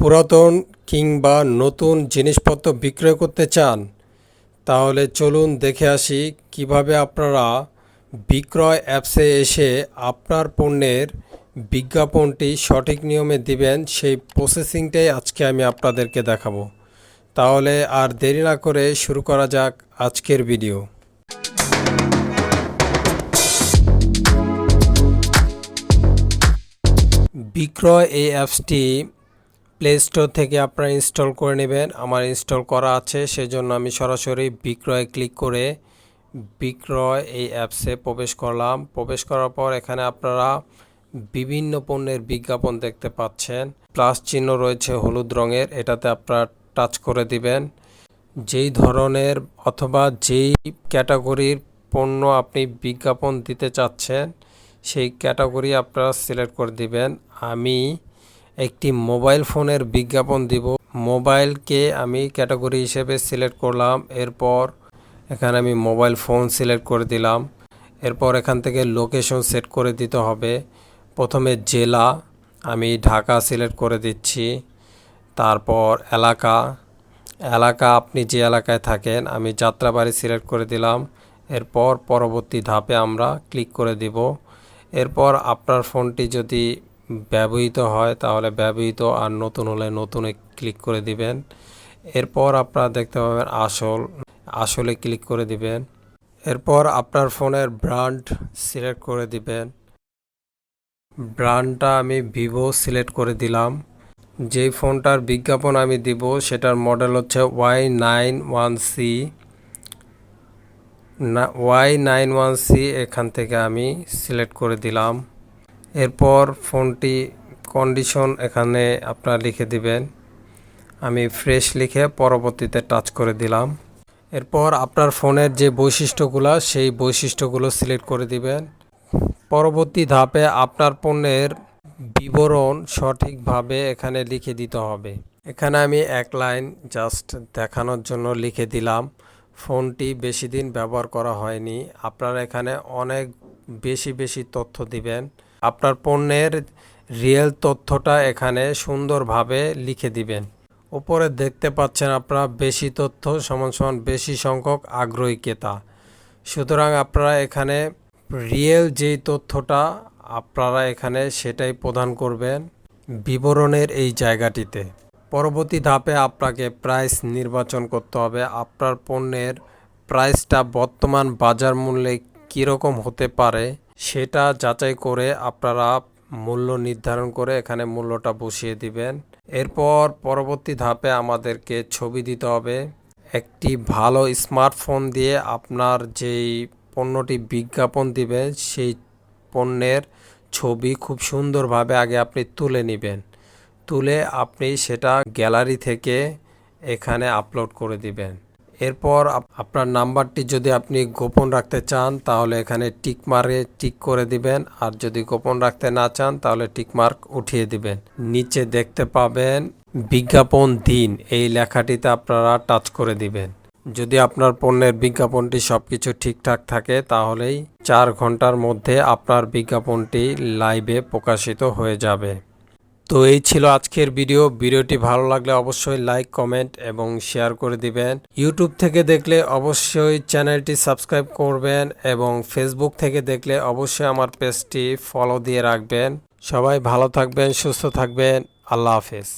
পুরাতন কিংবা নতুন জিনিসপত্র বিক্রয় করতে চান, তাহলে চলুন দেখে আসি কিভাবে আপনারা বিক্রয় অ্যাপসে এসে আপনার পণ্যের বিজ্ঞাপনটি সঠিক নিয়মে দিবেন। সেই প্রসেসিংটাই আজকে আমি আপনাদেরকে দেখাবো। তাহলে আর দেরি না করে শুরু করা যাক আজকের ভিডিও। বিক্রয় এই অ্যাপসটি প্লে স্টোর থেকে আপনারা ইনস্টল করে নেবেন। আমার ইনস্টল করা আছে, সেজন্য আমি সরাসরি বিক্রয় ক্লিক করে বিক্রয় এই অ্যাপসে প্রবেশ করলাম। প্রবেশ করার পর এখানে আপনারা বিভিন্ন পণ্যের বিজ্ঞাপন দেখতে পাচ্ছেন। প্লাস চিহ্ন রয়েছে হলুদ রঙের, এটাতে আপনারা টাচ করে দিবেন। যেই ধরনের অথবা যেই ক্যাটাগরির পণ্য আপনি বিজ্ঞাপন দিতে চাচ্ছেন সেই ক্যাটাগরি আপনারা সিলেক্ট করে দিবেন। আমি একটি মোবাইল ফোনের বিজ্ঞাপন দিব, মোবাইলকে আমি ক্যাটাগরি হিসেবে সিলেক্ট করলাম। এরপর এখানে আমি মোবাইল ফোন সিলেক্ট করে দিলাম। এরপর এখান থেকে লোকেশন সেট করে দিতে হবে। প্রথমে জেলা আমি ঢাকা সিলেক্ট করে দিচ্ছি। তারপর এলাকা আপনি যে এলাকায় থাকেন, আমি যাত্রাবাড়ি সিলেক্ট করে দিলাম। এরপর পরবর্তী ধাপে আমরা ক্লিক করে দিব। এরপর আপনার ফোনটি যদি ব্যবহৃত হয় তাহলে ব্যবহৃত, আর নতুন হলে নতুনে ক্লিক করে দিবেন। এরপর আপনারা দেখতে পাবেন আসলে ক্লিক করে দিবেন। এরপর আপনার ফোনের ব্র্যান্ড সিলেক্ট করে দিবেন। ব্র্যান্ডটা আমি ভিভো সিলেক্ট করে দিলাম। যেই ফোনটার বিজ্ঞাপন আমি দিব সেটার মডেল হচ্ছে Y91C। এখান থেকে আমি সিলেক্ট করে দিলাম। এরপর ফোনটি কন্ডিশন এখানে আপনারা লিখে দিবেন। আমি ফ্রেশ লিখে পরবর্তীতে টাচ করে দিলাম। এরপর আপনার ফোনের যে বৈশিষ্ট্যগুলো সেই বৈশিষ্ট্যগুলো সিলেক্ট করে দিবেন। পরবর্তী ধাপে আপনার পণ্যের বিবরণ সঠিকভাবে এখানে লিখে দিতে হবে। এখানে আমি এক লাইন জাস্ট দেখানোর জন্য লিখে দিলাম। ফোনটি বেশি দিন ব্যবহার করা হয়নি। আপনারা এখানে অনেক বেশি তথ্য দিবেন। আপনার পণ্যের রিয়েল তথ্যটা এখানে সুন্দরভাবে লিখে দিবেন। উপরে দেখতে পাচ্ছেন আপনারা বেশি তথ্য সমান বেশি সংখ্যক আগ্রহী ক্রেতা। সুতরাং আপনারা এখানে রিয়েল যেই তথ্যটা আপনারা এখানে সেটাই প্রদান করবেন বিবরণের এই জায়গাটিতে। পরবর্তী ধাপে আপনাকে প্রাইস নির্বাচন করতে হবে। আপনার পণ্যের প্রাইসটা বর্তমান বাজার মূল্যে কীরকম হতে পারে সেটা যাচাই করে আপনারা মূল্য নির্ধারণ করে এখানে মূল্যটা বসিয়ে দিবেন। এরপর পরবর্তী ধাপে আমাদেরকে ছবি দিতে হবে। একটি ভালো স্মার্টফোন দিয়ে আপনার যেই পণ্যটি বিজ্ঞাপন দিবেন সেই পণ্যের ছবি খুব সুন্দরভাবে আগে আপনি তুলে নেবেন। তুলে আপনি সেটা গ্যালারি থেকে এখানে আপলোড করে দিবেন। এরপর আপনার নাম্বারটি যদি আপনি গোপন রাখতে চান তাহলে এখানে টিক করে দিবেন, আর যদি গোপন রাখতে না চান তাহলে টিকমার্ক উঠিয়ে দিবেন। নিচে দেখতে পাবেন বিজ্ঞাপন দিন, এই লেখাটিতে আপনারা টাচ করে দিবেন। যদি আপনার পণ্যের বিজ্ঞাপনটি সবকিছু ঠিকঠাক থাকে তাহলেই 4 ঘন্টার মধ্যে আপনার বিজ্ঞাপনটি লাইভে প্রকাশিত হয়ে যাবে। তো এই ছিল আজকের ভিডিওটি ভালো লাগলে অবশ্যই লাইক, কমেন্ট এবং শেয়ার করে দিবেন। ইউটিউব থেকে দেখলে অবশ্যই চ্যানেলটি সাবস্ক্রাইব করবেন এবং ফেসবুক থেকে দেখলে অবশ্যই আমার পেজটি ফলো দিয়ে রাখবেন। সবাই ভালো থাকবেন, সুস্থ থাকবেন। আল্লাহ হাফেজ।